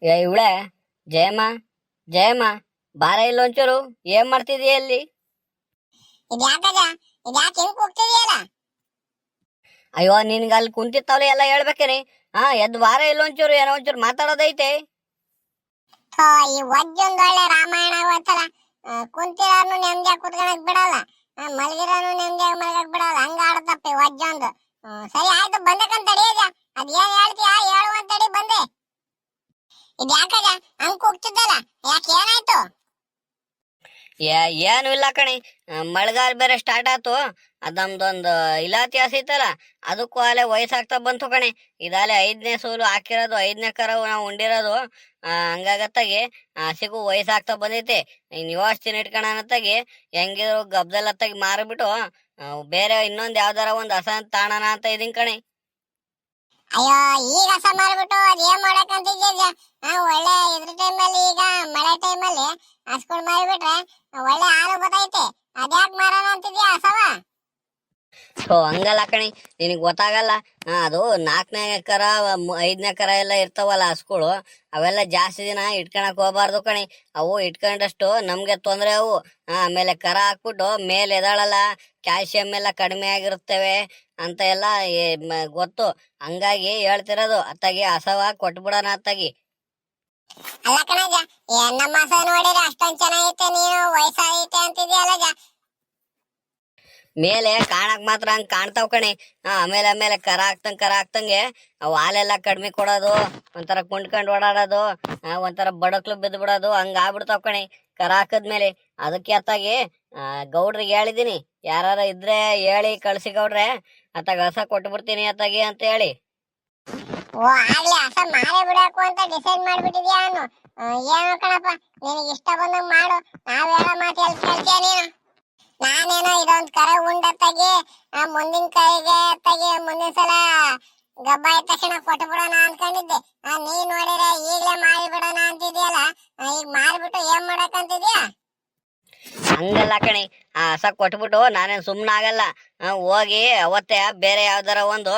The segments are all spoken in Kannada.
ಏ ಇವಳೆ ಜಯಮ್ಮ, ಜಯಮ್ಮ, ಬಾರ ಇಲ್ಲ ಒಂಚೂರು. ಏನ್ ಮಾಡ್ತಿದೀಯ ಅಲ್ಲಿ? ಇದ್ಯಾಕದ ಇದ್ಯಾಕೆ ಹಿಂಗ್ ಕೂಗ್ತಿದೀಯಲ್ಲ? ಅಯ್ಯೋ ನಿನ್ಗ ಅಲ್ಲಿ ಕುಂತಿತ್ತವಲ್ಲ ಎಲ್ಲ ಹೇಳ್ಬೇಕೇನಿ. ಎದ್ದು ಬಾರ ಇಲ್ಲ ಒಂಚೂರು, ಏನೋ ಒಂಚೂರು ಮಾತಾಡೋದೈತೆ. ಥೋ, ಈ ಒಜ್ಜೊಂದ್ ಒಳ್ಳೆ ರಾಮಾಯಣ ಅವತ್ತಲ್ಲ. ಕುಂತಿರೋನು ನೆಮ್ಮದಿಯಾಗಿ ಕುತ್ಕೊಳಕ್ ಬಿಡಲ್ಲ, ಮಲಗಿರೋನು ನೆಮ್ಮದಿಯಾಗಿ ಮಲಗಕ್ ಬಿಡಲ್ಲ. ಹಂಗ ಆಡತಪ್ಪ ಈ ಒಜ್ಜೊಂದು. ಸರಿ ಆಯ್ತು, ಬಂದಕ್ಕಂತಡಿ. ಅದೇನ್ ಹೇಳ್ತೀಯಾ ಹೇಳುವಂತಡಿ, ಬಂದೆ. ಇದ್ಯಾಕದ ಹಂಗ್ ಕೂಗ್ತಿದ್ದಲ್ಲ, ಯಾಕೆ ಏನಾಯ್ತು? ಏನು ಇಲ್ಲ ಕಣಿ, ಮಳೆಗಾಲ ಬೇರೆ ಸ್ಟಾರ್ಟ್ ಆಯ್ತು. ಅದೊಂದೊಂದು ಇಲಾತಿ ಹಸಿತಲ್ಲ, ಅದಕ್ಕೂ ಅಲ್ಲೇ ವಯಸ್ಸಾಗ್ತಾ ಬಂತು ಕಣಿ. ಇದಾಲೆ 5ನೇ ಸೂಲು ಹಾಕಿರೋದು, 5ನೇ ಕರವು ನಾವು ಉಂಡಿರೋದು. ಹಂಗಾಗತ್ತಾಗಿ ಹಸಿಗೂ ವಯಸ್ಸಾಗ್ತಾ ಬಂದೈತಿ. ನಿವಾಸ್ತಿನ ಇಟ್ಕೊಳತ್ತಾಗಿ ಹೆಂಗಿದ್ರು ಗಬ್ದಲ್ಲತ್ತಾಗಿ ಮಾರಿಬಿಟ್ಟು ಬೇರೆ ಇನ್ನೊಂದ್ ಯಾವ್ದಾರ ಒಂದ್ ಹಸ ತಾಣನ ಅಂತ ಇದೀನಿ ಕಣಿ. ಅಯ್ಯೋ, ಈಗ ಹಸ ಮಾರ್ಬಿಟ್ಟು ಅದ್ ಏನ್ ಮಾಡಕಂತಿದ್ಯ? ಒಳ್ಳೆ ಇದ್ರ ಟೈಮಲ್ಲಿ, ಈಗ ಮಳೆ ಟೈಮಲ್ಲಿ ಹಸ್ಕೊಂಡ್ ಮಾರಿಬಿಟ್ರೆ ಒಳ್ಳೆ ಹಾಲು ಬತ್ತೈತೆ. ಅದ್ಯಾಕ್ ಮಾರೋಣ ಅಂತಿದ್ಯಾ ಹಸವ? ಹಂಗಲ್ಲ ಕಣಿ, ನಿನಗ್ ಗೊತ್ತಾಗಲ್ಲ. ಅದು 4ನೇ ಕರ 5ನೇ ಕರ ಎಲ್ಲ ಇರ್ತಾವಲ್ಲ ಹಸುಗಳು, ಅವೆಲ್ಲ ಜಾಸ್ತಿ ದಿನ ಇಟ್ಕೊಳಕ್ ಹೋಗ್ಬಾರ್ದು ಕಣಿ. ಅವು ಇಟ್ಕೊಂಡಷ್ಟು ನಮ್ಗೆ ತೊಂದ್ರೆ ಅವು. ಆಮೇಲೆ ಕರ ಹಾಕ್ಬಿಟ್ಟು ಮೇಲೆ ಎದಾಳಲ್ಲ, ಕ್ಯಾಲ್ಸಿಯಂ ಎಲ್ಲ ಕಡಿಮೆ ಆಗಿರುತ್ತವೆ ಅಂತ ಎಲ್ಲ ಗೊತ್ತು. ಹಂಗಾಗಿ ಹೇಳ್ತಿರೋದು, ಅತ್ತಾಗಿ ಹಸವ ಕೊಟ್ಬಿಡೋಣ ಅತ್ತಾಗಿ. ಅಲ್ಲ ಕಣಜ, ನಮ್ಮ ಹಸ ನೋಡಿದ್ರೆ ಅಷ್ಟೊಂದ್ ಚೆನ್ನಾಗೈತೆ, ನೀನು ವಯಸ್ಸಾಗೈತೆ ಅಂತಿದ್ಯಲ್ಲ. ಮೇಲೆ ಕಾಣಕ್ ಮಾತ್ರ ಹಂಗ್ ಕಾಣ್ತಾವ್ ಕಣಿ. ಆಮೇಲೆ ಆಮೇಲೆ ಕರ ಹಾಕ್ತಂಗೆ ಅವು ಹಾಲೆಲ್ಲ ಕಡಿಮೆ ಕೊಡೋದು, ಒಂಥರ ಕುಂಡ್ಕೊಂಡ್ ಓಡಾಡೋದು, ಒಂಥರ ಬಡಕ್ಲು ಬಿದ್ದು ಬಿಡೋದು, ಹಂಗ ಆಗ್ಬಿಡ್ತಾವ್ ಕಣಿ ಕರ ಹಾಕದ್ಮೇಲೆ. ಅದಕ್ಕೆ ಅತ್ತಾಗಿ ಗೌಡ್ರಿಗೆ ಹೇಳಿದೀನಿ, ಯಾರ ಇದ್ರೆ ಹೇಳಿ ಕಳ್ಸಿ ಗೌಡ್ರೆ, ಅತ್ತಾಗ ಹಸ ಕೊಟ್ಬಿಡ್ತೀನಿ ಅತ್ತಾಗಿ ಅಂತ ಹೇಳಿ. ಓ, ಆಗ್ಲಿ ಹಸ ಮಾರೇ ಬಿಡಾಕು ಅಂತ ಡಿಸೈಡ್ ಮಾಡ್ಬಿಟ್ಟಿದ್ಯಾ ಅನ್ನು. ಏನೋ ಕಣಪ್ಪ, ನಿನಗೆ ಇಷ್ಟ ಬಂದಂಗ್ ಮಾಡು. ನಾವ್ ಹೇಳೋ ಮಾತು ಎಲ್ಲಿ ಕೇಳ್ತೀಯ ನೀನು? ನಾನೇನೋ ಇದೊಂದ್ ಕರೆ ಉಂಡತ್ತಾಗಿ ಮುಂದಿನ ಕೈಗೆ ಅತ್ತಾಗಿ ಮುಂದಿನ ಸಲ ಗಬ್ಬ ಆಯ್ತ ತಕ್ಷಣ ಕೊಟ್ಟು ಬಿಡೋಣ ಅನ್ಕೊಂಡಿದ್ದೆ. ನೀ ನೋಡಿದ್ರೆ ಈಗ್ಲೇ ಮಾರಿ ಬಿಡೋಣ ಅಂತಿದ್ಯಲ್ಲ. ಈಗ ಮಾರಿಬಿಟ್ಟು ಏನ್ ಮಾಡಕಂತಿದ್ಯಾ? ಹಂಗಲ್ಲ ಕಣಿ, ಆ ಹಸ ಕೊಟ್ಬಿಟ್ಟು ನಾನೇನ್ ಸುಮ್ನಾಗಲ್ಲ. ಹೋಗಿ ಅವತ್ತೇ ಬೇರೆ ಯಾವ್ದಾರ ಒಂದು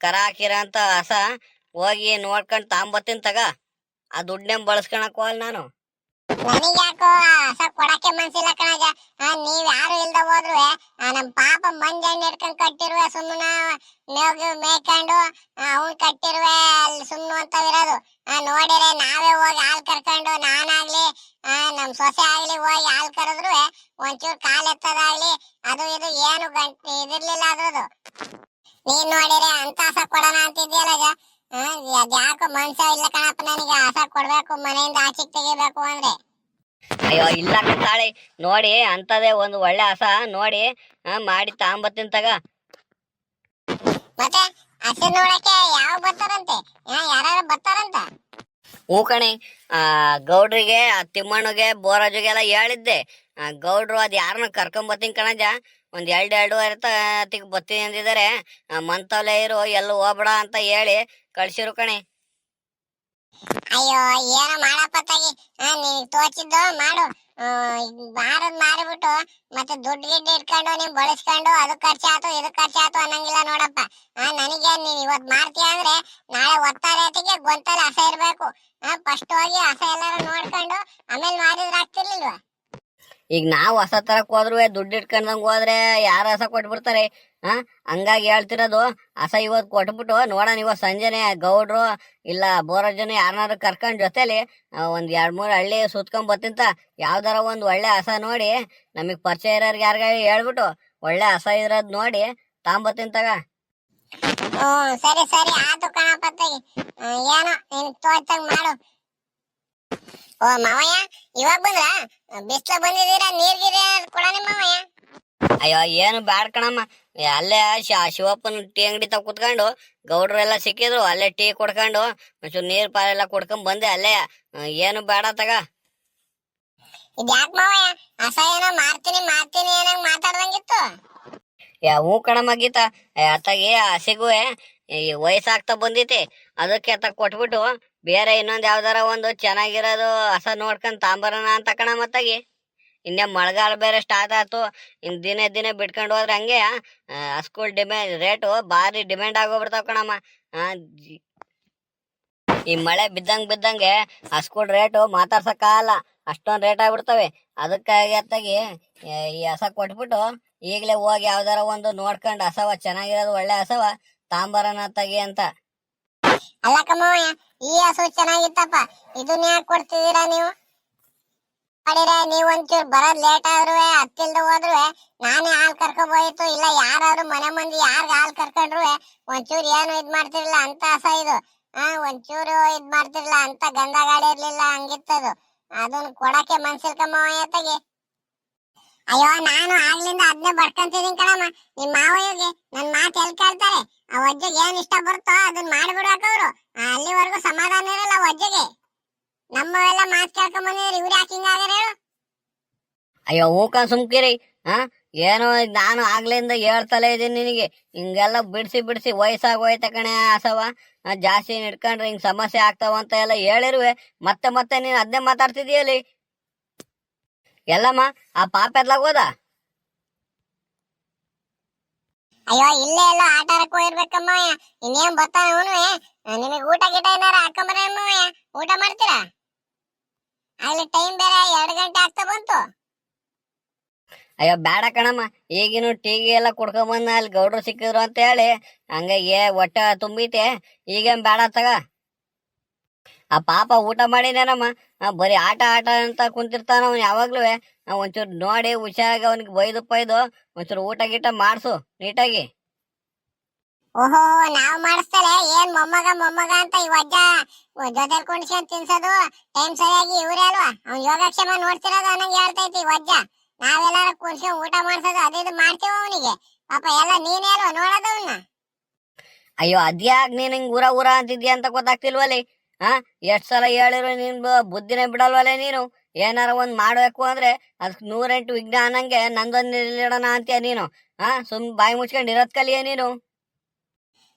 ಕರ ಹಾಕಿರೋಂತ ಹಸ ಹೋಗಿ ನೋಡ್ಕೊಂಡ್ ತಾಂಬತ್ತೀನಿ ತಗ. ಆ ದುಡ್ಡನ್ನೇ ಬಳಸ್ಕೊಳಕ್ ಹೋಗಲ್ಲ ನಾನು. ನನಗ್ಯಾಕೋ ಹಸ ಕೊಡಕ್ಕೆ ಮನ್ಸಿಲ್ಲ ಕಣಜ. ನೀವ್ ಯಾರು ಇಲ್ದ ಹೋದ್ರು ನಮ್ ಪಾಪ ಮಂಜಣ್ಣ ಹಿಡ್ಕೊಂಡ್ ಕಟ್ಟಿರುವೆ, ಸುಮ್ಮನ ಮೇಯ್ಕೊಂಡು ಅವ್ನ್ ಕಟ್ಟಿರುವೆ ಅಲ್ಲಿ ಸುಮ್ನು ಅಂತವಿರೋದು. ನೋಡಿರೆ ನಾವೇ ಹೋಗಿ ಹಾಲ್ ಕರ್ಕೊಂಡು, ನಾನಾಗ್ಲಿ ನಮ್ ಸೊಸೆ ಆಗ್ಲಿ ಹೋಗಿ ಹಾಲ್ ಕರೆದ್ರು ಒಂಚೂರು ಕಾಲ್ ಎತ್ತದಾಗ್ಲಿ ಅದು ಇದು ಏನು ಇದಿರ್ಲಿಲ್ಲ ಅದ್ರದ್ದು. ನೀನ್ ನೋಡಿರೆ ಅಂತ ಹಸ ಕೊಡೋಣ ಅಂತಿದ್ಯಲ್ಲ. ಅದ್ಯಾಕೋ ಮನ್ಸ ಇಲ್ಲ ಕಣಪ್ಪ ನನಗೆ. ಹಸ ಕೊಡ್ಬೇಕು, ಮನೆಯಿಂದ ಆಚೆಗೆ ತೆಗಿಬೇಕು ಅಂದ್ರೆ. ಅಯ್ಯೋ ಇಲ್ಲ ತಾಳಿ, ನೋಡಿ ಅಂತದೇ ಒಂದು ಒಳ್ಳೆ ಹಸ ನೋಡಿ ಮಾಡಿ ತಾಂಬತ್ತೀನಿ ತಗ. ಮತ್ತೆ ಹಸಿರು ನೋಡಕ್ಕೆ ಯಾವ ಬರ್ತಾರಂತೆ? ಯಾರು ಬರ್ತಾರಂತ? ಹ್ಞೂ ಕಣಿ, ಗೌಡ್ರಿಗೆ, ತಿಮ್ಮಣ್ಣಗೆ, ಬೋರಾಜುಗೆಲ್ಲ ಹೇಳಿದ್ದೆ. ಗೌಡ್ರು ಅದ್ ಯಾರನ್ನ ಕರ್ಕೊಂಬತ್ತೀನಿ ಕಣಜ, ಒಂದ್ 2-2.5 ಬರ್ತೀನಿ ಅಂದಿದ್ದಾರೆ. ಮಂತವ್ಲೆ ಇರು, ಎಲ್ಲೂ ಹೋಗ್ಬೇಡ ಅಂತ ಹೇಳಿ ಕಳ್ಸಿರು ಕಣಿ. ಅಯ್ಯೋ, ಏನೋ ಮಾಡಪ್ಪ ತಾಗಿ, ನಿನಗ್ ತೋಚಿದ್ದು ಮಾಡು. ಮಾರಿಬಿಟ್ಟು ಮತ್ತೆ ದುಡ್ಡು ಗಿಡ್ಡು ಇಟ್ಕೊಂಡು ನೀನ್ ಬಳಸ್ಕೊಂಡು ಅದು ಖರ್ಚಾತು ಇದು ಖರ್ಚಾತು ಅನ್ನಂಗಿಲ್ಲ ನೋಡಪ್ಪ. ನನಗೆ ನೀನ್ ಇವತ್ ಮಾಡ್ತೀಯ ಅಂದ್ರೆ ನಾಳೆ ಒತ್ತಾರೇಟಿಗೆ ಗೊಂತಲ್ಲಿ ಹಸ ಇರ್ಬೇಕು. ಫಸ್ಟ್ ಹೋಗಿ ಹಸ ಎಲ್ಲಾರು ನೋಡ್ಕೊಂಡು ಆಮೇಲೆ ಮಾರಿದ್ರೆ ಆಗ್ತಿರ್ಲಿಲ್ವಾ? ಈಗ ನಾವು ಹಸ ತರಕ್ ಹೋದ್ರು ದುಡ್ಡು ಇಟ್ಕೊಂಡಂಗ್ ಹೋದ್ರೆ ಯಾರ ಹಸ ಕೊಟ್ಬಿಡ್ತಾರೆ. ಹಂಗಾಗಿ ಹೇಳ್ತಿರೋದು, ಹಸ ಇವತ್ ಕೊಟ್ಬಿಟ್ಟು ನೋಡೋಣ, ಇವತ್ ಸಂಜೆನೆ ಗೌಡ್ರು ಇಲ್ಲ ಬೋರಜ್ಜನ ಯಾರನ್ನಾರು ಕರ್ಕೊಂಡ್ ಜೊತೆಲಿ ಒಂದ್ 2-3 ಹಳ್ಳಿ ಸುತ್ಕೊಂಡ್ ಬತ್ತಿಂತ ಯಾವ್ದಾರ ಒಂದ್ ಒಳ್ಳೆ ಹಸ ನೋಡಿ, ನಮಗ್ ಪರಿಚಯ ಇರೋರ್ಗೆ ಯಾರಿಗ ಹೇಳ್ಬಿಟ್ಟು ಒಳ್ಳೆ ಹಸ ಇರೋದ್ ನೋಡಿ ತಾಂಬತ್ತೀನಿ ತಗ. ಸರಿ ಸರಿ ಆತು ಕಣಪ್ಪ ತಾಗಿ, ಏನೋ ನಿನಗ್ ತೋಚಂಗ್ ಮಾಡು. ಓ ಮಾವಯ್ಯ, ಇವಾಗ ಬಂದ್ರ? ಬಿಸ್ಲ ಬಂದಿದ್ದೀರಾ, ನೀರ್ಗಿರಿ ಕೊಡ ನಿಮ್ಮ ಮಾವಯ್ಯ. ಅಯ್ಯೋ ಏನು ಬ್ಯಾಡ್ ಕಣಮ್ಮ, ಅಲ್ಲೇ ಶಿವಪ್ಪನ ಟೀ ಅಂಗಡಿ ತಗ ಕುತ್ಕೊಂಡು ಗೌಡ್ರೆಲ್ಲ ಸಿಕ್ಕಿದ್ರು, ಅಲ್ಲೇ ಟೀ ಕುಡ್ಕೊಂಡು ಒಂಚೂರು ನೀರ್ ಪಾಲೆಲ್ಲ ಕುಡ್ಕೊಂಡ್ ಬಂದೆ ಅಲ್ಲೇ. ಏನು ಬೇಡ ತಗ. ಇದ್ಯಾಕ್ ಮಾವಯ್ಯ, ಹಸ ಏನೋ ಮಾರ್ತೀನಿ ಮಾರ್ತೀನಿ ಏನಂಗ್ ಮಾತಾಡ್ದಂಗಿತ್ತು? ಹೂ ಕಣಮ್ಮ ಗೀತಾ, ಅತ್ತಾಗಿ ಹಸಿಗೂ ವಯಸ್ಸಾಗ್ತಾ ಬಂದೈತಿ, ಅದಕ್ಕೆ ಅತ್ತ ಕೊಟ್ಬಿಟ್ಟು ಬೇರೆ ಇನ್ನೊಂದ್ ಯಾವ್ದಾರ ಒಂದು ಚೆನ್ನಾಗಿರೋದು ಹಸ ನೋಡ್ಕೊಂಡ್ ತಾಂಬರೋಣ ಅಂತ ಕಣಮ್ಮ ಅತ್ತಾಗಿ. ಇನ್ನೇ ಮಳೆಗಾಲ ಬೇರೆ ಸ್ಟಾರ್ಟ್ ಆಯ್ತು, ಇನ್ ದಿನೇ ದಿನೇ ಬಿಟ್ಕೊಂಡು ಹೋದ್ರೆ ಹಂಗೆ ಹಸ್ಗಳ್ ರೇಟು ಭಾರಿ ಡಿಮ್ಯಾಂಡ್ ಆಗೋಗ್ಬಿಡ್ತಾವ ಕಣಮ್ಮ. ಈ ಮಳೆ ಬಿದ್ದಂಗೆ ಹಸ್ಕೊಳ್ ರೇಟು ಮಾತಾಡ್ಸಕ್ಕಾಗಲ್ಲ, ಅಷ್ಟೊಂದ್ ರೇಟ್ ಆಗ್ಬಿಡ್ತವೆ. ಅದಕ್ಕಾಗಿ ಅತ್ತಾಗಿ ಈ ಹಸ ಕೊಟ್ಬಿಟ್ಟು ಈಗಲೇ ಹೋಗಿ ಯಾವ್ದಾರ ಒಂದು ನೋಡ್ಕೊಂಡು ಹಸವ ಚೆನ್ನಾಗಿರೋದು ಒಳ್ಳೆ ಹಸವ ತಾಂಬರನ ತಗಿ ಅಂತ. ಅಲ್ಲ ಕಮ್ಮಯ್ಯ, ಈ ಹಸು ಚೆನ್ನಾಗಿತ್ತಪ್ಪ, ಇದನ್ನ ಯಾಕೆ ಕೊಡ್ತಿದ್ದೀರಾ ನೀವು? ನೋಡಿರೆ ನೀವ್ ಒಂಚೂರು ಬರೋದ್ ಲೇಟ್ ಆದ್ರೂ ಹತ್ತಿಲ್ದ ಹೋದ್ರು ನಾನೇ ಹಾಲ್ ಕರ್ಕೊಬೋಯ್ತು, ಇಲ್ಲ ಯಾರು ಮನೆ ಮಂದಿ ಯಾರ್ಗ ಹಾಲ್ ಕರ್ಕೊಂಡ್ರು ಒಂಚೂರು ಏನು ಇದ್ ಮಾಡ್ತಿರ್ಲಿಲ್ಲ ಅಂತ ಹಸ ಇದು. ಒಂಚೂರು ಇದ್ ಮಾಡ್ತಿರ್ಲಿಲ್ಲ ಅಂತ ಗಂಧ ಗಾಡಿ ಇರ್ಲಿಲ್ಲ, ಹಂಗಿತ್ತದು. ಅದನ್ನ ಕೊಡಕ್ಕೆ ಮನ್ಸಿಲ್ಕಮ್ಮಯ್ಯ ತಗಿ. ಅಯ್ಯೋ, ನಾನು ಆಗ್ಲಿಂದ ಅದ್ನೇ ಬಡ್ಕಂತಿದೀನಿ ಕಣಮ್ಮ. ನಿಮ್ ಮಾವಯ್ಯಗೆ ನನ್ ಮಾತು ಎಲ್ ಕೇಳ್ತಾರೆ? ಆ ವಜ್ಜೆಗೆ ಏನ್ ಇಷ್ಟ ಬರುತ್ತೋ ಅದನ್ನ ಮಾಡ್ಬಿಡ್ಬೇಕವ್ರು. ಅಲ್ಲಿವರೆಗೂ ಸಮಾಧಾನ ಇರಲ್ಲ ವಜ್ಜೆಗೆ. ನಮ್ಮವೆಲ್ಲ ಮಾತು ಕೇಳ್ಕೊಂಡ್ ಬಂದಿದ್ರೆ ಇವ್ರು ಯಾಕೆ ಹಿಂಗಾಗ್ಯಾರ ಹೇಳು? ಅಯ್ಯೋ ಹೂಕ ಸುಮ್ಕಿರಿ. ಏನೋ ನಾನು ಆಗ್ಲಿಂದ ಹೇಳ್ತಲೇ ಇದೀನಿ ನಿನಗೆ, ಹಿಂಗೆಲ್ಲ ಬಿಡ್ಸಿ ವಯಸ್ಸಾಗೋಯ್ತ ಕಣೆ ಹಸವ, ಜಾಸ್ತಿ ಹಿಡ್ಕೊಂಡ್ರೆ ಹಿಂಗ್ ಸಮಸ್ಯೆ ಆಗ್ತಾವ ಅಂತ ಎಲ್ಲ ಹೇಳಿರುವೆ. ಮತ್ತೆ ನೀನ್ ಅದನ್ನೇ ಮಾತಾಡ್ತಿದೀಯಲ್ಲಿ. ಎಲ್ಲಮ್ಮ ಆ ಪಾಪ ಎದ್ಲಾಗೋದ? ಅಯ್ಯೋ, ಇಲ್ಲೇ ಎಲ್ಲ ಆಟ ಆಡಕ್ ಹೋಗಿರ್ಬೇಕಮ್ಮಯ್ಯ. ಇನ್ನೇನ್ ಬರ್ತಾನೆ ಅವನು. ನಿಮಗೆ ಊಟ ಗಿಟ ಏನಾರ ಹಾಕೊಂಬರ ಅಮ್ಮಯ್ಯ? ಊಟ ಮಾಡ್ತೀರಾ? ಅಲ್ಲಿ ಟೈಮ್ ಬೇರೆ 2 ಗಂಟೆ ಆಗ್ತಾ ಬಂತು. ಅಯ್ಯೋ ಬೇಡ ಕಣಮ್ಮ, ಈಗಿನ ಟೀಗಿ ಎಲ್ಲ ಕುಡ್ಕೊಂಬಂದ ಅಲ್ಲಿ ಗೌಡ್ರು ಸಿಕ್ಕಿದ್ರು ಅಂತ ಹೇಳಿ ಹಂಗಾಗಿ ಹೊಟ್ಟೆ ತುಂಬೈತೆ. ಈಗೇನ್ ಬೇಡ ತಗ. ಆ ಪಾಪ ಊಟ ಮಾಡಿನೇನಮ್ಮ, ಬರೀ ಆಟ ಅಂತ ಕುಂತಿರ್ತಾನ ಅವ್ನು ಯಾವಾಗ್ಲೂ. ಒಂಚೂರು ನೋಡಿ ಹುಷಾರಾಗಿ ಅವನಿಗೆ ಬೈದು ಒಂಚೂರು ಊಟ ಗೀಟ ಮಾಡ್ಸು ನೀಟಾಗಿ. ಓಹೋ, ನಾವ್ ಮಾಡಿಸ್ತಲೆ ಏನ್ ಮೊಮ್ಮಗ ಅಂತ ಈ ವಜ್ಜ ಜೊತೆ ಕುಣಿಸ್ಕೊಂಡ್ ತಿನ್ಸೋದು ಟೈಮ್ ಸರಿಯಾಗಿ ಇವ್ರೇ ಅಲ್ವಾ? ಅವ್ನ್ ಯೋಗಕ್ಷೇಮ ನೋಡ್ತಿರೋದು ಅನ್ನಂಗೆ ಹೇಳ್ತೈತಿ ವಜ್ಜ. ನಾವೆಲ್ಲಾರ ಕುಣಿಸ್ಕೊಂಡ್ ಊಟ ಮಾಡ್ಸೋದು ಅದು ಮಾಡ್ತೀವ ಅವನಿಗೆ. ಪಾಪ ಎಲ್ಲ ನೀನೇ ಅಲ್ವಾ ನೋಡೋದವನ್ನ. ಅಯ್ಯೋ ಅದ್ಯಾಕ್ ನೀನ್ ಹಿಂಗ್ ಊರ ಅಂತಿದ್ಯಾ ಅಂತ ಗೊತ್ತಾಗ್ತಿಲ್ವಲ್ಲಿ. ಎಷ್ಟ್ ಸಲ ಹೇಳಿರು ನೀನ್ ಬುದ್ಧಿನೇ ಬಿಡಲ್ವಲ್ಲೇ ನೀನು. ಏನಾರ ಒಂದ್ ಮಾಡ್ಬೇಕು ಅಂದ್ರೆ ಅದಕ್ 108 ವಿಘ್ನ ಅನ್ನಂಗೆ ನಂದೊಂದ್ ನಿಲ್ಲಿಡೋಣ ಅಂತೀಯ ನೀನು. ಸುಮ್ ಬಾಯಿ ಮುಚ್ಕೊಂಡ್ ಇರೋದ್ ಕಲಿಯ ನೀನು.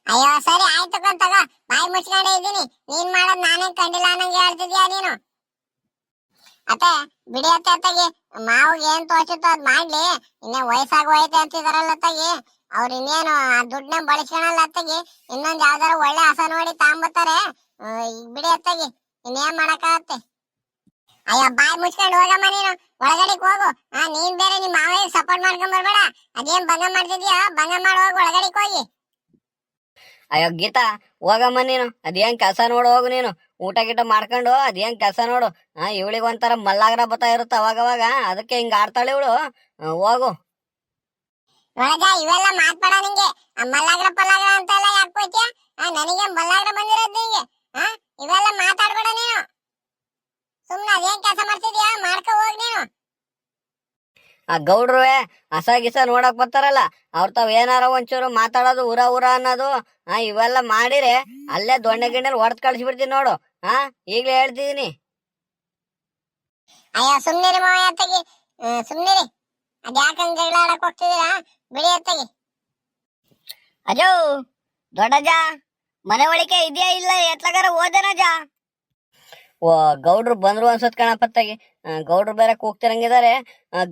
ಅಯ್ಯೋ ಸರಿ ಆಯ್ತು ತಗ, ಬಾಯಿ ಮುಚ್ಕೊಂಡೇ ಇದ್ದೀನಿ. ನೀನ್ ಮಾಡೋದ್ ನಾನೇನ್ ಕಂಡಿಲ್ಲ ಅನ್ನಂಗೆ ಹೇಳ್ತಿದ್ಯಾ ನೀನು. ಅತ್ತೆ ಬಿಡಿ ಅತ್ತಾಗಿ, ಮಾವಿಗೆ ಏನ್ ತೋಚುತ್ತೋ ಅದ್ ಮಾಡ್ಲಿ. ಇನ್ನೇ ವಯಸ್ಸಾಗೋಯ್ತೆ ಅಂತಿದಾರಲ್ಲ ಅತ್ತಾಗಿ, ಅವ್ರು ಇನ್ನೇನು ಆ ದುಡ್ಡನ್ನ ಬಳಸ್ಕೊಳಲ್ಲ ಅತ್ತಾಗಿ. ಇನ್ನೊಂದ್ ಯಾವ್ದಾರ ಒಳ್ಳೆ ಹಸ ನೋಡಿ ತಾಂಬತ್ತಾರೆ. ಈಗ ಬಿಡಿ ಅತ್ತಾಗಿ, ಇನ್ನೇನ್ ಮಾಡಕ್ಕಾಗತ್ತೆ. ಅಯ್ಯೋ ಬಾಯಿ ಮುಚ್ಕೊಂಡು ಹೋಗಮ್ಮ ನೀನು, ಒಳಗಡೆಗೆ ಹೋಗು. ನೀನ್ ಬೇರೆ ನಿಮ್ ಮಾವಯ್ಯ ಸಪೋರ್ಟ್ ಮಾಡ್ಕೊಂಡ್ ಬರ್ಬೇಡ. ಅದೇನ್ ಭಂಗ ಮಾಡ್ತಿದ್ಯಾ, ಭಂಗ ಮಾಡಿ ಹೋಗು, ಒಳಗಡೆಗೆ ಹೋಗಿ. ಅಯ್ಯೋ ಗೀತಾ ಹೋಗಮ್ಮ ನೀನು, ಅದೇನ್ ಕೆಲಸ ನೋಡು ಹೋಗು ನೀನು. ಊಟ ಗೀಟ ಮಾಡ್ಕೊಂಡು ಅದೇನ್ ಕೆಲಸ ನೋಡು. ಇವಳಿಗೆ ಒಂಥರ ಮಲ್ಲಾಗ್ರ ಬತ್ತಾ ಇರುತ್ತೆ ಅವಾಗವಾಗ, ಅದಕ್ಕೆ ಹಿಂಗ ಆಡ್ತಾಳೆ ಇವಳು. ಹೋಗು. ನೋಡಜ, ಇವೆಲ್ಲ ಮಾತ್ಬೇಡ ನಿಂಗೆ. ಮಲ್ಲಾಗ್ರ ಪಲ್ಲಾಗ್ರ ಅಂತೆಲ್ಲ ಯಾಕೆ ಹೋಯ್ತೀಯ? ನನಗೆ ಮಲ್ಲಾಗ್ರ ಬಂದಿರೋದು ನಿಂಗೆ. ಇವೆಲ್ಲ ಮಾತಾಡ್ಬೇಡ ನೀನು. ಸುಮ್ನೆ ಅದೇನ್ ಕೆಲಸ ಮಾಡ್ತಿದ್ಯಾ ಮಾಡ್ಕೊ ಹೋಗ್ ನೀನು. ಆ ಗೌಡ್ರುವೆ ಹಸ ಗಿಸ ನೋಡಕ್ ಬರ್ತಾರಲ್ಲ, ಅವ್ರ ತಾವ್ ಏನಾರ ಒಂಚೂರು ಮಾತಾಡೋದು ಊರ ಅನ್ನೋದು ಇವೆಲ್ಲ ಮಾಡಿರೆ ಅಲ್ಲೇ ದೊಣ್ಣೆ ಗಿಣ್ಣೆ ಹೊಡೆದ್ ಕಳ್ಸಿಬಿಡ್ತೀನಿ ನೋಡು. ಈಗ್ಲೇ ಹೇಳ್ತಿದೀನಿ. ಅಯ್ಯೋ ಸುಮ್ನಿರಿ ಮಾವಯ್ಯ ಅತ್ತಗಿ, ಸುಮ್ನಿರಿ. ಅದ್ಯಾಕಂಗ್ ಜಗಳ ಆಡಕ್ ಹೋಗ್ತಿದೀರಾ? ಬಿಡಿ ಅತ್ತಗಿ. ಅಜೋ ದೊಡ್ಡಜ, ಮನೆ ಒಳಿಕೆ ಇದೆಯಾ ಇಲ್ಲ ಎತ್ಲಗಾರ ಹೋದನಜ? ಓ ಗೌಡ್ರು ಬಂದ್ರು ಅನ್ಸತ್ ಕಣಪ್ಪತ್ತಾಗಿ. ಗೌಡ್ರು ಬೇರೆ ಕೂಗ್ತಿರಂಗಿದಾರೆ.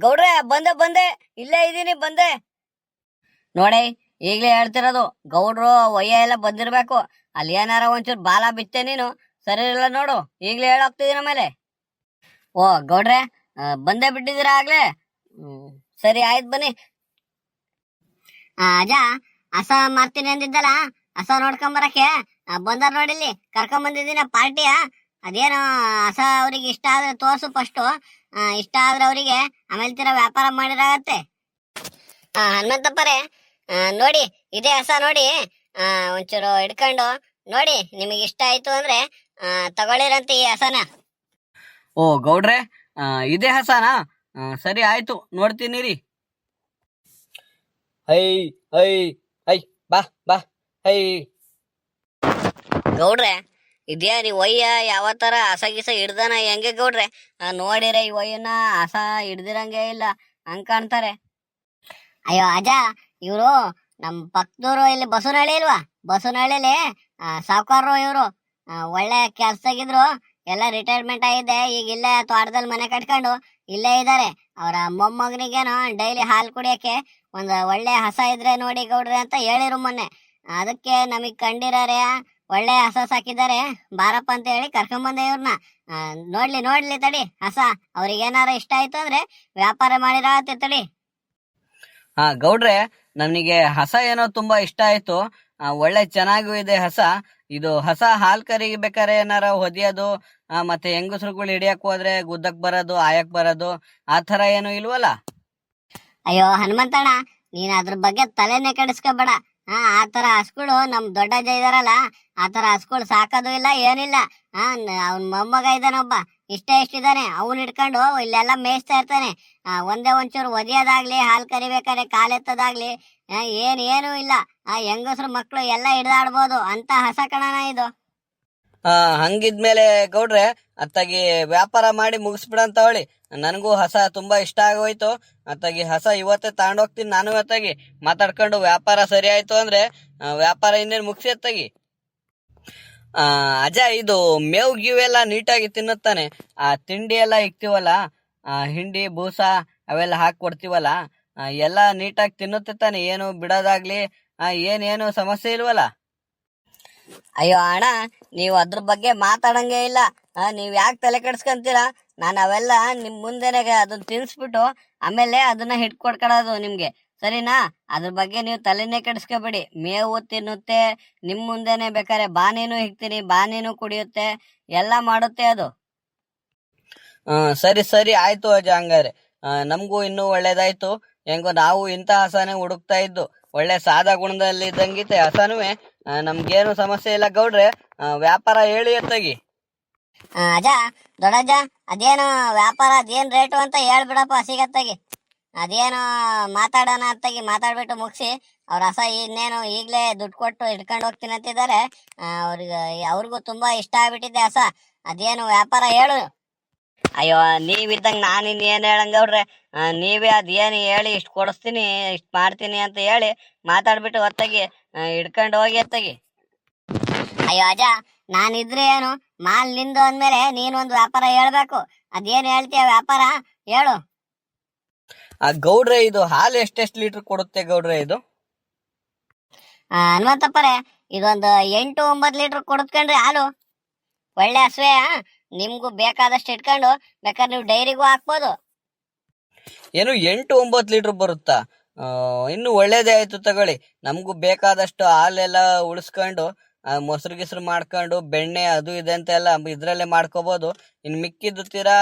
ಗೌಡ್ರೆ ಬಂದೆ ಇಲ್ಲೇ ಇದೀನಿ ಬಂದೆ ನೋಡಿ. ಈಗ್ಲೇ ಹೇಳ್ತಿರೋದು, ಗೌಡ್ರು ಒಯ್ಯ ಎಲ್ಲ ಬಂದಿರ್ಬೇಕು. ಅಲ್ಲಿ ಏನಾರ ಒಂಚೂರು ಬಾಲ ಬಿತ್ತೆ ನೀನು ಸರಿ ಇಲ್ಲ ನೋಡು. ಈಗ್ಲೇ ಹೇಳೋಗ್ತಿದೀನ ಮೇಲೆ. ಓ ಗೌಡ್ರೆ ಬಂದೇ ಬಿಟ್ಟಿದ್ದೀರಾ ಆಗ್ಲೇ? ಸರಿ ಆಯ್ತು ಬನ್ನಿ. ಅಜ್ಜ ಹಸ ಮಾರ್ತೀನಿ ಅಂದಿದ್ದಲ್ಲ, ಹಸ ನೋಡ್ಕೊಂಬರಕ್ಕೆ ಬಂದಾರ ನೋಡಿಲ್ಲಿ, ಕರ್ಕೊಂಡ್ ಬಂದಿದ್ದೀನ ಪಾರ್ಟಿಯ. ಅದೇನೋ ಹಸ ಅವ್ರಿಗೆ ಇಷ್ಟ ಆದ್ರೆ ತೋರ್ಸು ಫಸ್ಟು. ಇಷ್ಟ ಆದ್ರೆ ಅವರಿಗೆ ಆಮೇಲೆ ತೀರ ವ್ಯಾಪಾರ ಮಾಡಿರಾಗತ್ತೆ. ಹನುಮಂತಪ್ಪರೇ ನೋಡಿ, ಇದೇ ಹಸ ನೋಡಿ. ಒಂಚೂರು ಹಿಡ್ಕೊಂಡು ನೋಡಿ, ನಿಮಗೆ ಇಷ್ಟ ಆಯ್ತು ಅಂದ್ರೆ ತಗೊಳ್ಳಿರಂತೆ ಈ ಹಸನ. ಓ ಗೌಡ್ರೆ, ಇದೇ ಹಸನಾ? ಸರಿ ಆಯ್ತು, ನೋಡ್ತೀನಿ ರೀ. ಹೈ ಹೈ ಹೈ ಬಾ ಬಾ ಹೈ. ಗೌಡ್ರೆ ಇದ್ಯಾ ನೀವ್ ಒಯ್ಯ ಯಾವ ತರ ಹಸ ಗಿಸ ಹಿಡ್ದಾನ ಹೆಂಗೆ ಗೌಡ್ರೆ? ನೋಡಿರೆ ಈ ಒಯ್ಯನ ಹಸ ಹಿಡ್ದಿರಂಗೆ ಇಲ್ಲ ಹಂಗ್ ಕಾಣ್ತಾರೆ. ಅಯ್ಯೋ ಅಜ್ಜ, ಇವ್ರು ನಮ್ ಪಕ್ಕದವ್ರು ಇಲ್ಲಿ ಬಸವನಹಳ್ಳಿ ಇಲ್ವಾ, ಬಸವನಹಳ್ಳಿಲಿ ಸಾವುಕಾರರು ಇವ್ರು. ಒಳ್ಳೆ ಕೆಲ್ಸದಾಗಿದ್ರು, ಎಲ್ಲ ರಿಟೈರ್ಮೆಂಟ್ ಆಗಿದೆ. ಈಗ ಇಲ್ಲೇ ತೋಟದಲ್ಲಿ ಮನೆ ಕಟ್ಕೊಂಡು ಇಲ್ಲೇ ಇದ್ದಾರೆ. ಅವರ ಮೊಮ್ಮಗನಿಗೇನೋ ಡೈಲಿ ಹಾಲು ಕುಡಿಯಕ್ಕೆ ಒಂದು ಒಳ್ಳೆ ಹಸ ಇದ್ರೆ ನೋಡಿ ಗೌಡ್ರೆ ಅಂತ ಹೇಳಿರು ಮೊನ್ನೆ. ಅದಕ್ಕೆ ನಮಗ್ ಕಂಡಿರಾರೆ ಒಳ್ಳೆ ಹಸ ಸಾಕಿದ್ದಾರೆ, ಬಾರಪ್ಪ ಅಂತ ಹೇಳಿ ಕರ್ಕೊಂಬಂದೆ ಇವ್ರನ್ನ. ನೋಡ್ಲಿ ತಡಿ ಹಸ, ಅವ್ರಿಗೇನಾರ ಇಷ್ಟ ಆಯ್ತು ಅಂದ್ರೆ ವ್ಯಾಪಾರ ಮಾಡಿರತ್ತೆ ತಡಿ. ಹಾ ಗೌಡ್ರೆ, ನನಗೆ ಹಸ ಏನೋ ತುಂಬಾ ಇಷ್ಟ ಆಯ್ತು. ಒಳ್ಳೆ ಚೆನ್ನಾಗೂ ಇದೆ ಹಸ. ಇದು ಹಸ ಹಾಲ್ ಕರಿಬೇಕಾರೆ ಏನಾರ ಹೊದಿಯೋದು, ಮತ್ತೆ ಹೆಂಗಸ್ರುಗಳು ಹಿಡಿಯಕ್ ಹೋದ್ರೆ ಗುದ್ದಕ್ ಬರೋದು, ಆಯಕ್ ಬರೋದು, ಆ ತರ ಏನು ಇಲ್ವಲ್ಲ? ಅಯ್ಯೋ ಹನುಮಂತಣ್ಣ, ನೀನ್ ಅದ್ರ ಬಗ್ಗೆ ತಲೆನೇ ಕೆಡಿಸ್ಕೋಬೇಡ. ಆ ತರ ಹಸ್ಗಳು ನಮ್ ದೊಡ್ಡಜ್ಜ ಇದಾರಲ್ಲ, ಆ ತರ ಹಸ್ಗಳು ಸಾಕೋದು ಇಲ್ಲ ಏನಿಲ್ಲ. ಅವ್ನ್ ಮೊಮ್ಮಗ ಇದಾನೊಬ್ಬ, ಇಷ್ಟಿದಾನೆ, ಅವ್ನ್ ಹಿಡ್ಕೊಂಡು ಇಲ್ಲೆಲ್ಲ ಮೇಯಿಸ್ತಾ ಇರ್ತಾನೆ. ಒಂದೇ ಒಂಚೂರು ಒದಿಯೋದಾಗ್ಲಿ, ಹಾಲ್ ಕರಿಬೇಕಾದ್ರೆ ಕಾಲೆತ್ತದಾಗ್ಲಿ ಏನು ಇಲ್ಲ. ಹೆಂಗಸ್ರು ಮಕ್ಳು ಎಲ್ಲ ಹಿಡ್ದಾಡ್ಬೋದು ಅಂತ ಹಸ ಕಣನ ಇದು. ಹಂಗಿದ್ಮೇಲೆ ಗೌಡ್ರೆ, ಅತ್ತಾಗಿ ವ್ಯಾಪಾರ ಮಾಡಿ ಮುಗಿಸ್ಬಿಡಂತ ಹೇಳಿ. ನನಗೂ ಹಸ ತುಂಬಾ ಇಷ್ಟ ಆಗೋಯ್ತು. ಅತ್ತಾಗಿ ಹಸ ಇವತ್ತೇ ತಗೊಂಡೋಗ್ತೀನಿ ನಾನು. ಅತ್ತಾಗಿ ಮಾತಾಡ್ಕೊಂಡು ವ್ಯಾಪಾರ ಸರಿ ಆಯ್ತು ಅಂದ್ರೆ ವ್ಯಾಪಾರ ಇನ್ನೇನು ಮುಗಿಸಿ ಅತ್ತಾಗಿ. ಅಜ, ಇದು ಮೇವು ಗಿವೆಲ್ಲ ನೀಟಾಗಿ ತಿನ್ನುತ್ತಾನೆ? ತಿಂಡಿ ಎಲ್ಲ ಇಕ್ತಿವಲ್ಲ, ಹಿಂಡಿ ಬೂಸ ಅವೆಲ್ಲ ಹಾಕಿ ಕೊಡ್ತೀವಲ್ಲ, ಎಲ್ಲ ನೀಟಾಗಿ ತಿನ್ನುತ್ತೆ ತಾನೆ? ಏನು ಬಿಡೋದಾಗ್ಲಿ ಏನೇನು ಸಮಸ್ಯೆ ಇಲ್ವಲ್ಲ? ಅಯ್ಯೋ ಅಣ್ಣ, ನೀವು ಅದ್ರ ಬಗ್ಗೆ ಮಾತಾಡಂಗೆ ಇಲ್ಲ. ನೀವ್ ಯಾಕೆ ತಲೆ ಕೆಡ್ಸ್ಕೊಂತೀರಾ? ನಾನು ಅವೆಲ್ಲ ನಿಮ್ ಮುಂದೆನೆ ಅದನ್ನ ತಿನ್ಸ್ಬಿಟ್ಟು ಆಮೇಲೆ ಅದನ್ನ ಹಿಡ್ಕೊಡ್ಕೊಳ್ಳೋದು ನಿಮ್ಗೆ, ಸರಿನಾ? ಅದ್ರ ಬಗ್ಗೆ ನೀವು ತಲೆನೇ ಕೆಡಿಸ್ಕೋಬೇಡಿ. ಮೇವು ತಿನ್ನುತ್ತೆ, ನಿಮ್ ಮುಂದೆನೆ ಬೇಕಾರೆ ಬಾನೇನು ಹಿಗ್ತೀನಿ, ಬಾನೇನು ಕುಡಿಯುತ್ತೆ, ಎಲ್ಲ ಮಾಡುತ್ತೆ ಅದು. ಸರಿ ಸರಿ ಆಯ್ತು ಅಜ್ಜ. ಹಂಗಾರೆ ನಮಗೂ ಇನ್ನೂ ಒಳ್ಳೇದಾಯ್ತು. ಹೆಂಗೋ ನಾವು ಇಂಥ ಹಸನೇ ಹುಡುಕ್ತಾ ಇದ್ದು. ಒಳ್ಳೆ ಸಾದಾ ಗುಣದಲ್ಲಿ ಇದ್ದಂಗಿತೆ ಹಸನೂ. ನಮ್ಗೇನು ಸಮಸ್ಯೆ ಇಲ್ಲ ಗೌಡ್ರೆ. ವ್ಯಾಪಾರ ಹೇಳಿ ಅತ್ತಾಗಿ. ಅಜ್ಜ, ದೊಡ್ಡಜ್ಜ, ಅದೇನು ವ್ಯಾಪಾರ ಅದೇನ್ ರೇಟು ಅಂತ ಹೇಳ್ಬಿಡಪ್ಪ ಸಿಗತ್ತಾಗಿ. ಅದೇನು ಮಾತಾಡೋಣ ಅತ್ತಾಗಿ, ಮಾತಾಡ್ಬಿಟ್ಟು ಮುಗಿಸಿ. ಅವ್ರ ಹಸ ಇನ್ನೇನು ಈಗ್ಲೇ ದುಡ್ಡು ಕೊಟ್ಟು ಹಿಡ್ಕೊಂಡು ಹೋಗ್ತೀನಿ ಅಂತಿದ್ದಾರೆ. ಅವ್ರಿಗೂ ತುಂಬಾ ಇಷ್ಟ ಆಗ್ಬಿಟ್ಟಿದೆ ಹಸ. ಅದೇನು ವ್ಯಾಪಾರ ಹೇಳು. ಅಯ್ಯೋ, ನೀವಿದ್ದಂಗೆ ನಾನು ಇನ್ನೇನು ಹೇಳಂಗವ್ರೆ. ನೀವೇ ಅದೇನು ಹೇಳಿ ಇಷ್ಟು ಕೊಡಿಸ್ತೀನಿ, ಇಷ್ಟು ಮಾಡ್ತೀನಿ ಅಂತ ಹೇಳಿ ಮಾತಾಡ್ಬಿಟ್ಟು ಹೊತ್ತಾಗಿ ಹಿಡ್ಕೊಂಡು ಹೋಗಿ ಅತ್ತಾಗಿ. ಅಯ್ಯೋ ಅಜ್ಜ, ನಾನಿದ್ರೆ ಏನು, ಮಾಲ್ ನಿಂದು ಅಂದ್ಮೇಲೆ ನೀನೊಂದು ವ್ಯಾಪಾರ ಹೇಳ್ಬೇಕು. ಅದೇನ್ ಹೇಳ್ತೀಯ ವ್ಯಾಪಾರ ಹೇಳು. ಗೌಡ್ರೆ, ಇದು ಹಾಲು ಎಷ್ಟೆಷ್ಟು ಲೀಟರ್ ಕೊಡುತ್ತೆ ಗೌಡ್ರೆ ಇದು? ಹನುಮಂತಪ್ಪರೇ, ಇದೊಂದು 8-9 ಲೀಟರ್ ಕೊಡುತ್ಕಂಡ್ರಿ ಹಾಲು. ಒಳ್ಳೆ ಹಸುವೆ. ನಿಮ್ಗೂ ಬೇಕಾದಷ್ಟು ಇಟ್ಕೊಂಡು ಬೇಕಾದ್ರೆ ನೀವು ಡೈರಿಗೂ ಹಾಕ್ಬೋದು. ಏನು 8-9 ಲೀಟರ್ ಬರುತ್ತಾ? ಇನ್ನು ಒಳ್ಳೇದೇ ಆಯ್ತು ತಗೊಳ್ಳಿ. ನಮಗೂ ಬೇಕಾದಷ್ಟು ಹಾಲೆಲ್ಲ ಉಳಿಸ್ಕೊಂಡು ಮೊಸರು ಗಿಸ್ರು ಮಾಡ್ಕೊಂಡು ಬೆಣ್ಣೆ ಅದು ಇದೆ ಅಂತ ಎಲ್ಲ ಇದ್ರಲ್ಲೇ ಮಾಡ್ಕೋಬಹುದು. ಇನ್ನು ಮಿಕ್ಕಿದ್ದು ತೀರಾ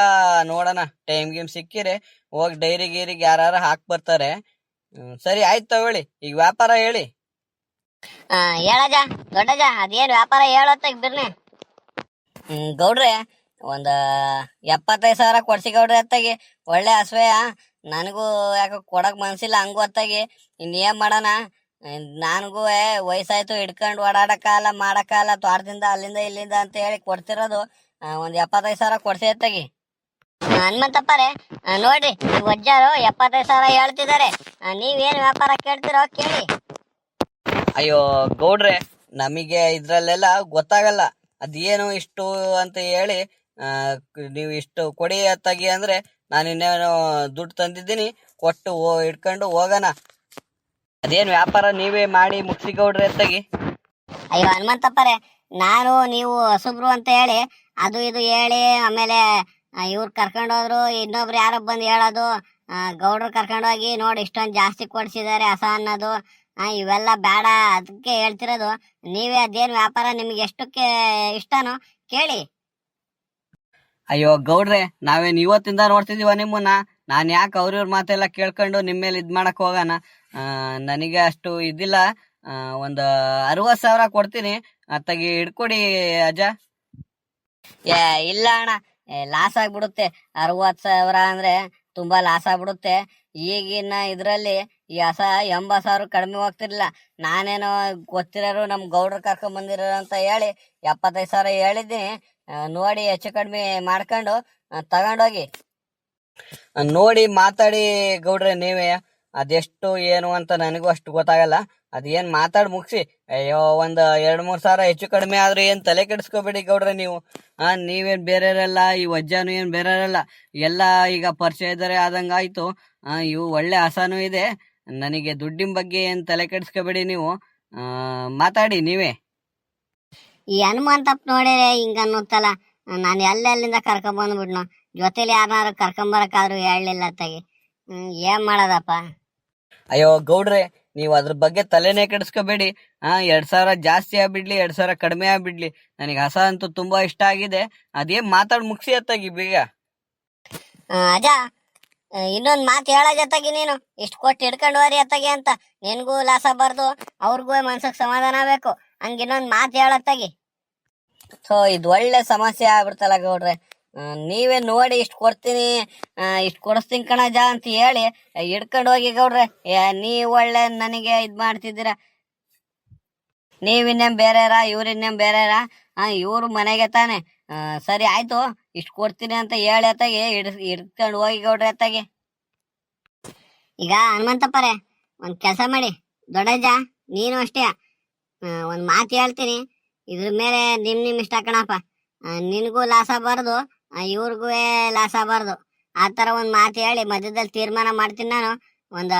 ನೋಡೋಣ, ಟೈಮ್ ಗೇಮ್ ಸಿಕ್ಕಿರೆ ಹೋಗಿ ಡೈರಿ ಗೀರಿಗೆ ಯಾರು ಹಾಕ್ ಬರ್ತಾರೆ. ಸರಿ ಆಯ್ತು ತಗೊಳ್ಳಿ, ಈಗ ವ್ಯಾಪಾರ ಹೇಳಿ. ಹೇಳಜ ದೊಡ್ಡಜ, ಅದೇನು ವ್ಯಾಪಾರ ಹೇಳತ್ತ ಬಿರ್ನೆ. ಗೌಡ್ರೆ, ಒಂದು 75,000 ಕೊಡ್ಸಿ ಗೌಡ್ರೆ ಅತ್ತಾಗಿ. ಒಳ್ಳೆ ಹಸುವೆ. ನನಗೂ ಯಾಕೋ ಕೊಡಕ್ ಮನ್ಸಿಲ್ಲ ಹಂಗೂ ಅತ್ತಾಗಿ. ಇನ್ನೇನ್ ಮಾಡೋಣ, ನನಗೂ ವಯಸ್ಸಾಯ್ತು, ಹಿಡ್ಕೊಂಡು ಓಡಾಡಕ್ಕಾಗಲ್ಲ, ಮಾಡಕ್ಕಾಗಲ್ಲ, ತೋಟದಿಂದ ಅಲ್ಲಿಂದ ಇಲ್ಲಿಂದ ಅಂತ ಹೇಳಿ ಕೊಡ್ತಿರೋದು. ಒಂದು 75,000 ಕೊಡ್ಸಿ ಅತ್ತಾಗಿ. ಹನುಮಂತಪ್ಪರೇ, ನೋಡ್ರಿ, ಈ ವಜ್ಜಾರು 75,000 ಹೇಳ್ತಿದ್ದಾರೆ. ನೀವೇನು ವ್ಯಾಪಾರ ಕೇಳ್ತಿರೋ ಕೇಳಿ. ಅಯ್ಯೋ ಗೌಡ್ರೆ, ನಮಗೆ ಇದ್ರಲ್ಲೆಲ್ಲ ಗೊತ್ತಾಗಲ್ಲ. ಅದೇನು ಇಷ್ಟು ಅಂತ ಹೇಳಿ ನೀವು ಇಷ್ಟು ಕೊಡಿ ಅತ್ತಾಗಿ ಅಂದ್ರೆ ನಾನು ಇನ್ನೇನು ದುಡ್ಡು ತಂದಿದ್ದೀನಿ, ಕೊಟ್ಟು ಇಟ್ಕೊಂಡು ಹೋಗೋಣ. ಅದೇನು ವ್ಯಾಪಾರ ನೀವೇ ಮಾಡಿ ಮುಗಿಸಿ ಗೌಡ್ರೆ ಅತ್ತಾಗಿ. ಅಯ್ಯೋ ಹನುಮಂತಪ್ಪರೇ, ನಾನು ನೀವು ಹೊಸಬ್ರು ಅಂತ ಹೇಳಿ ಅದು ಇದು ಹೇಳಿ ಆಮೇಲೆ ಇವ್ರು ಕರ್ಕೊಂಡೋದ್ರು, ಇನ್ನೊಬ್ರು ಯಾರೋ ಬಂದು ಹೇಳೋದು, ಗೌಡ್ರು ಕರ್ಕೊಂಡೋಗಿ ನೋಡಿ ಇಷ್ಟೊಂದು ಜಾಸ್ತಿ ಕೊಡ್ಸಿದ್ದಾರೆ ಹಸ ಅನ್ನೋದು, ಇವೆಲ್ಲ ಬೇಡ. ಅದಕ್ಕೆ ಹೇಳ್ತಿರೋದು, ನೀವೇ ಅದೇನು ವ್ಯಾಪಾರ ನಿಮ್ಗೆ ಎಷ್ಟಕ್ಕೆ ಇಷ್ಟನೋ ಕೇಳಿ. ಅಯ್ಯೋ ಗೌಡ್ರೆ, ನಾವೇನು ಇವತ್ತಿಂದ ನೋಡ್ತಿದೀವ ನಿಮ್ಮನ್ನ? ನಾನು ಯಾಕೆ ಅವ್ರಿವ್ರ ಮಾತೆಲ್ಲ ಕೇಳ್ಕೊಂಡು ನಿಮ್ಮ ಮೇಲೆ ಇದು ಮಾಡಕ್ ಹೋಗೋಣ? ನನಗೆ ಅಷ್ಟು ಇದಿಲ್ಲ. ಒಂದು 60,000 ಕೊಡ್ತೀನಿ, ಅತ್ತಾಗಿ ಹಿಡ್ಕೊಡಿ ಅಜ್ಜ. ಇಲ್ಲ ಅಣ್ಣ, ಲಾಸ್ ಆಗ್ಬಿಡುತ್ತೆ. 60,000 ಅಂದ್ರೆ ತುಂಬಾ ಲಾಸ್ ಆಗ್ಬಿಡುತ್ತೆ. ಈಗಿನ ಇದ್ರಲ್ಲಿ ಈ ಹಸ 80,000 ಕಡಿಮೆ ಹೋಗ್ತಿರ್ಲಿಲ್ಲ. ನಾನೇನೋ ಗೊತ್ತಿರೋರು ನಮ್ ಗೌಡ್ರು ಕರ್ಕೊಂಡ್ ಬಂದಿರೋ ಅಂತ ಹೇಳಿ 75,000 ಹೇಳಿದ್ದೀನಿ. ನೋಡಿ ಹೆಚ್ಚು ಕಡಿಮೆ ಮಾಡ್ಕೊಂಡು ತಗೊಂಡೋಗಿ. ನೋಡಿ ಮಾತಾಡಿ ಗೌಡ್ರೆ ನೀವೇ. ಅದೆಷ್ಟು ಏನು ಅಂತ ನನಗೂ ಅಷ್ಟು ಗೊತ್ತಾಗಲ್ಲ. ಅದೇನ್ ಮಾತಾಡಿ ಮುಗಿಸಿ. ಅಯ್ಯೋ, ಒಂದು 2-3 ಸಾವಿರ ಹೆಚ್ಚು ಕಡಿಮೆ ಆದ್ರೆ ಏನ್ ತಲೆ ಕೆಡಿಸ್ಕೋಬೇಡಿ ಗೌಡ್ರೆ ನೀವು. ನೀವೇನ್ ಬೇರೆಯವರೆಲ್ಲ, ಈ ವಜ್ಜಾನು ಏನ್ ಬೇರೆಯವರೆಲ್ಲ, ಎಲ್ಲ ಈಗ ಪರಿಚಯದರೆ ಆದಂಗಾಯ್ತು. ಇವು ಒಳ್ಳೆ ಹಸನೂ ಇದೆ. ನನಗೆ ದುಡ್ಡಿನ ಬಗ್ಗೆ ಏನ್ ತಲೆ ಕೆಡಿಸ್ಕೋಬೇಡಿ ನೀವು. ಮಾತಾಡಿ ನೀವೇ. ಈ ಹನುಮಂತಪ್ಪ ನೋಡಿರೆ ಹಿಂಗ ಅನ್ನುತ್ತಲ್ಲ, ನಾನು ಎಲ್ಲೆಲ್ಲಿಂದ ಕರ್ಕೊಂಬಂದ್ಬಿಡ್ನು, ಜೊತೆಲಿ ಯಾರನ್ನಾರು ಕರ್ಕೊಂಬರಕ್ಕಾದ್ರೂ ಹೇಳಲಿಲ್ಲ ಅತ್ತಾಗಿ. ಏನ್ ಮಾಡೋದಪ್ಪ. ಅಯ್ಯೋ ಗೌಡ್ರೆ, ನೀವು ಅದ್ರ ಬಗ್ಗೆ ತಲೆನೇ ಕೆಡಿಸ್ಕೋಬೇಡಿ. 2,000 ಜಾಸ್ತಿ ಆಗ್ಬಿಡ್ಲಿ 2,000 ಕಡಿಮೆ ಆಗ್ಬಿಡ್ಲಿ, ನನಗೆ ಹಸ ಅಂತೂ ತುಂಬಾ ಇಷ್ಟ ಆಗಿದೆ. ಅದೇನ್ ಮಾತಾಡ್ ಮುಗಿಸಿ ಅತ್ತಾಗಿ ಬೇಗ. ಅಜ್ಜ, ಇನ್ನೊಂದ್ ಮಾತು ಹೇಳ ಜೊತೆಗೆ, ನೀನು ಇಷ್ಟು ಕೊಟ್ಟು ಹಿಡ್ಕೊಂಡು ಹೋರಿ ಅತ್ತಾಗಿ ಅಂತ. ನಿನ್ಗೂ ಲಾಸ ಬರ್ದು ಅವ್ರಿಗೂ ಮನ್ಸಕ್ ಸಮಾಧಾನ ಬೇಕು. ಹಂಗ ಇನ್ನೊಂದ್ ಮಾತು ಹೇಳತ್ತಾಗಿ. ಸೊ ಇದು ಒಳ್ಳೆ ಸಮಸ್ಯೆ ಆಗ್ಬಿಡ್ತಲ್ಲ ಗೌಡ್ರೆ. ನೀವೇ ನೋಡಿ ಇಷ್ಟು ಕೊಡ್ತೀನಿ, ಇಷ್ಟು ಕೊಡಿಸ್ತೀನಿ ಕಣಜ ಅಂತ ಹೇಳಿ ಹಿಡ್ಕೊಂಡು ಹೋಗಿ ಗೌಡ್ರೆ. ನೀವ್ ಒಳ್ಳೆ ನನಗೆ ಇದ್ ಮಾಡ್ತಿದ್ದೀರ. ನೀವಿನ್ನೇಮ್ ಬೇರೆರ, ಇವ್ರಿನ್ನೇಮ್ ಬೇರೆರ. ಇವ್ರು ಮನೆಗೆ ತಾನೆ. ಸರಿ ಆಯ್ತು, ಇಷ್ಟು ಕೊಡ್ತೀನಿ ಅಂತ ಹೇಳಿ ಅತ್ತಾಗಿ ಹಿಡ್ಕೊಂಡು ಹೋಗಿ ಗೌಡ್ರೆ ಅತ್ತಾಗಿ. ಈಗ ಹನುಮಂತಪ್ಪರೇ, ಒಂದ್ ಕೆಲಸ ಮಾಡಿ ದೊಡ್ಡಜ್ಜ, ನೀನು ಅಷ್ಟೇ. ಒಂದ್ ಮಾತು ಹೇಳ್ತೀನಿ, ಇದ್ರ ಮೇಲೆ ನಿಮ್ ಇಷ್ಟ ಕಣಪ್ಪ. ನಿನಗೂ ಲಾಸ ಬಾರ್ದು, ಇವ್ರಿಗೂ ಲಾಸ ಬಾರ್ದು. ಆ ಥರ ಒಂದು ಮಾತು ಹೇಳಿ ಮಧ್ಯದಲ್ಲಿ ತೀರ್ಮಾನ ಮಾಡ್ತೀನಿ ನಾನು. ಒಂದು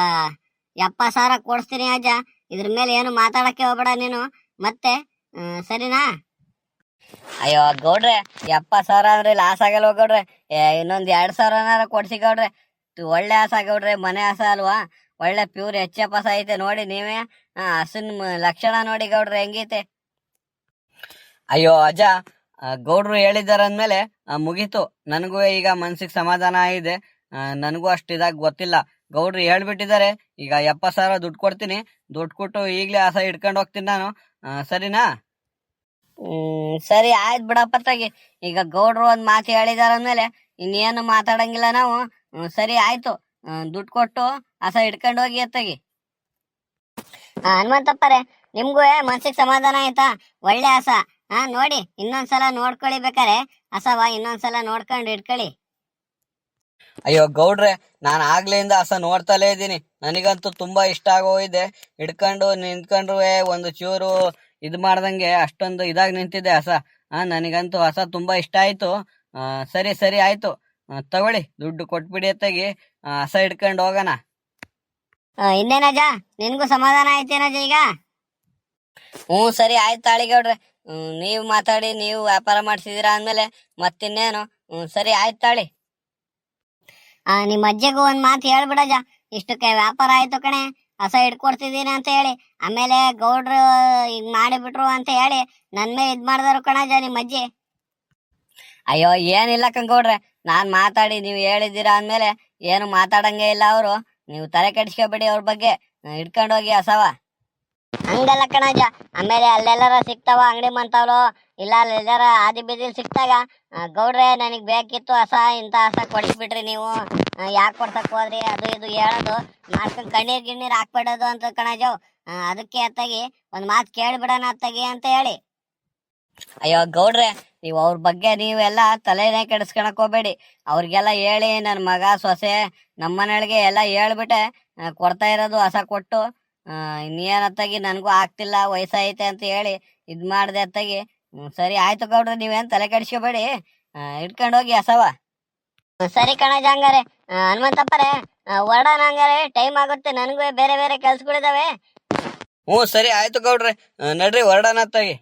70,000 ಕೊಡಿಸ್ತೀನಿ ಅಜ್ಜ. ಇದ್ರ ಮೇಲೆ ಏನು ಮಾತಾಡಕ್ಕೆ ಹೋಗ್ಬೇಡ ನೀನು ಮತ್ತೆ, ಸರಿನಾ? ಅಯ್ಯೋ ಗೌಡ್ರೆ, 70,000 ಅಂದ್ರೆ ಲಾಸ್ ಆಗಲ್ಲ ಗೌಡ್ರೆ. ಇನ್ನೊಂದು 2,000 ಕೊಡ್ಸಿ ಗೌಡ್ರೆ. ಒಳ್ಳೆ ಹಸ ಗೌಡ್ರೆ, ಮನೆ ಹಸ ಅಲ್ವಾ, ಒಳ್ಳೆ ಪ್ಯೂರ್ HF ಹಸ ಐತೆ. ನೋಡಿ ನೀವೇ ಹಸನ ಲಕ್ಷಣ ನೋಡಿ ಗೌಡ್ರೆ ಹೆಂಗೈತೆ. ಅಯ್ಯೋ ಅಜ್ಜ, ಗೌಡ್ರು ಹೇಳಿದಾರಂದ್ಮೇಲೆ ಮುಗೀತು. ನನಗೂ ಈಗ ಮನ್ಸಿಗೆ ಸಮಾಧಾನ ಆಗಿದೆ. ನನಗೂ ಅಷ್ಟು ಇದಾಗಿ ಗೊತ್ತಿಲ್ಲ. ಗೌಡ್ರು ಹೇಳ್ಬಿಟ್ಟಿದ್ದಾರೆ. ಈಗ 70,000 ದುಡ್ಡು ಕೊಡ್ತೀನಿ. ದುಡ್ಡು ಕೊಟ್ಟು ಈಗಲೇ ಹಸ ಹಿಡ್ಕೊಂಡು ಹೋಗ್ತೀನಿ ನಾನು. ಸರಿನಾ? ಸರಿ ಆಯ್ತು ಬಿಡಪ್ಪತ್ತಾಗಿ. ಈಗ ಗೌಡ್ರು ಒಂದ್ ಮಾತು ಹೇಳಿದಾರಂದ್ಮೇಲೆ ಇನ್ನೇನು ಮಾತಾಡಂಗಿಲ್ಲ ನಾವು. ಸರಿ ಆಯ್ತು, ದುಡ್ಡು ಕೊಟ್ಟು ಹಸ ಹಿಡ್ಕೊಂಡು ಹೋಗಿ ಅತ್ತಾಗಿ. ಹನುಮಂತಪ್ಪರೇ, ನಿಮ್ಗೂ ಮನ್ಸಿಗೆ ಸಮಾಧಾನ ಆಯ್ತಾ? ಒಳ್ಳೆ ಹಸ. ನೋಡಿ ಇನ್ನೊಂದ್ಸಲ ನೋಡ್ಕೊಳ್ಳಿ ಬೇಕಾರೆ ಹಸವ, ಇನ್ನೊಂದ್ಸಲ ನೋಡ್ಕೊಂಡು ಹಿಡ್ಕೊಳ್ಳಿ. ಅಯ್ಯೋ ಗೌಡ್ರೆ, ನಾನು ಆಗ್ಲಿಂದ ಹಸ ನೋಡ್ತಲೇ ಇದ್ದೀನಿ. ನನಗಂತೂ ತುಂಬಾ ಇಷ್ಟ ಆಗೋಗಿದೆ. ಹಿಡ್ಕೊಂಡು ನಿಂತ್ಕೊಂಡ್ರು ಒಂದು ಚೂರು ಇದು ಮಾಡ್ದಂಗೆ ಅಷ್ಟೊಂದು ಇದಾಗಿ ನಿಂತಿದೆ ಹಸ. ನನಗಂತೂ ಹಸ ತುಂಬಾ ಇಷ್ಟ ಆಯ್ತು. ಸರಿ ಸರಿ ಆಯ್ತು, ತಗೊಳ್ಳಿ ದುಡ್ಡು ಕೊಟ್ಬಿಡಿ ಅತ್ತಾಗಿ. ಹಸ ಹಿಡ್ಕೊಂಡು ಹೋಗೋಣ. ಇನ್ನೇನಜ್ಜ, ನಿನ್ಗೂ ಸಮಾಧಾನ ಆಯ್ತೇನಜ್ಜ ಈಗ? ಸರಿ ಆಯ್ತು ತಾಳಿ ಗೌಡ್ರೆ. ನೀವು ಮಾತಾಡಿ, ನೀವು ವ್ಯಾಪಾರ ಮಾಡ್ಸಿದೀರಾ ಅಂದ್ಮೇಲೆ ಮತ್ತಿನ್ನೇನು. ಸರಿ ಆಯ್ತು ತಾಳಿ. ನಿಮ್ಮ ಅಜ್ಜಗೂ ಒಂದ್ ಮಾತು ಹೇಳ್ಬಿಡಜ್ಜ, ಇಷ್ಟಕ್ಕೆ ವ್ಯಾಪಾರ ಆಯ್ತು ಕಣೆ, ಹಸ ಹಿಡ್ಕೊಡ್ತಿದ್ದೀನಿ ಅಂತ ಹೇಳಿ. ಆಮೇಲೆ ಗೌಡ್ರು ಹಿಂಗ್ ಮಾಡಿಬಿಟ್ರು ಅಂತ ಹೇಳಿ ನನ್ ಮೇಲೆ ಇದ್ ಮಾಡಿದಾರು ಕಣಜ್ಜ ನಿಮ್ಮ ಅಜ್ಜಿ. ಅಯ್ಯೋ ಏನಿಲ್ಲ ಗೌಡ್ರೆ, ನಾನ್ ಮಾತಾಡಿ ನೀವು ಹೇಳಿದ್ದೀರಾ ಅಂದ್ಮೇಲೆ ಏನು ಮಾತಾಡಂಗೆ ಇಲ್ಲ ಅವರು. ನೀವು ತಲೆ ಕೆಡಿಸ್ಕೊಬೇಡಿ ಅವ್ರ ಬಗ್ಗೆ. ಹಿಡ್ಕೊಂಡೋಗಿ ಹಸವ. ಹಂಗಲ್ಲ ಕಣಜ್ಜ, ಆಮೇಲೆ ಅಲ್ಲೆಲ್ಲಾರ ಸಿಗ್ತಾವ ಅಂಗಡಿ ಮಂತಾವ್ಲು, ಇಲ್ಲ ಅಲ್ಲೆಲ್ಲಾರ ಆದಿ ಬೀದಿಲ್ ಸಿಕ್ತಾಗ, ಗೌಡ್ರೆ ನನಗ್ ಬೇಕಿತ್ತು ಹಸ, ಇಂಥ ಹಸ ಕೊಡಿಸ್ಬಿಟ್ರಿ ನೀವು, ಯಾಕೆ ಕೊಡ್ಸಕ್ ಹೋದ್ರಿ, ಅದು ಇದು ಹೇಳೋದು ಮಾಡ್ಕೊಂಡ್ ಕಣ್ಣೀರ್ ಗಿಣ್ಣೀರ್ ಹಾಕ್ಬಿಡೋದು ಅಂತ ಕಣಜ್ಜವ್. ಅದಕ್ಕೆ ಅತ್ತಾಗಿ ಒಂದ್ ಮಾತು ಕೇಳ್ಬಿಡೋಣ ಅತ್ತಾಗಿ ಅಂತ ಹೇಳಿ. ಅಯ್ಯೋ ಗೌಡ್ರೆ, ನೀವು ಅವ್ರ ಬಗ್ಗೆ ನೀವೆಲ್ಲ ತಲೆನೇ ಕೆಡಿಸ್ಕೊಳಕ್ ಹೋಗ್ಬೇಡಿ. ಅವ್ರಿಗೆಲ್ಲ ಹೇಳಿ ನನ್ನ ಮಗ ಸೊಸೆ ನಮ್ಮನೆಯೊಳಗೆ ಎಲ್ಲ ಹೇಳ್ಬಿಟ್ಟೆ ಕೊಡ್ತಾ ಇರೋದು ಹಸ ಕೊಟ್ಟು. ಇನ್ನೇನತ್ತಾಗಿ ನನಗೂ ಆಗ್ತಿಲ್ಲ, ವಯಸ್ಸೈತೆ ಅಂತ ಹೇಳಿ ಇದ್ ಮಾಡ್ದೆ ಅತ್ತಾಗಿ. ಸರಿ ಆಯ್ತು ಗೌಡ್ರೆ, ನೀವೇನ್ ತಲೆ ಕೆಡಿಸ್ಕೋಬೇಡಿ, ಇಟ್ಕೊಂಡು ಹೋಗಿ ಹಸವ. ಸರಿ ಕಣಜ, ಹಂಗಾರೆ ಹನುಮಂತಪ್ಪರೇ ಹೊರಡೋಣ. ಹಂಗಾರೆ ಟೈಮ್ ಆಗುತ್ತೆ, ನನಗೂ ಬೇರೆ ಬೇರೆ ಕೆಲ್ಸಗಳಿದಾವೆ. ಸರಿ ಆಯ್ತು ಗೌಡ್ರೆ, ನಡ್ರಿ ಹೊರಡೋಣ ಅತ್ತಾಗಿ.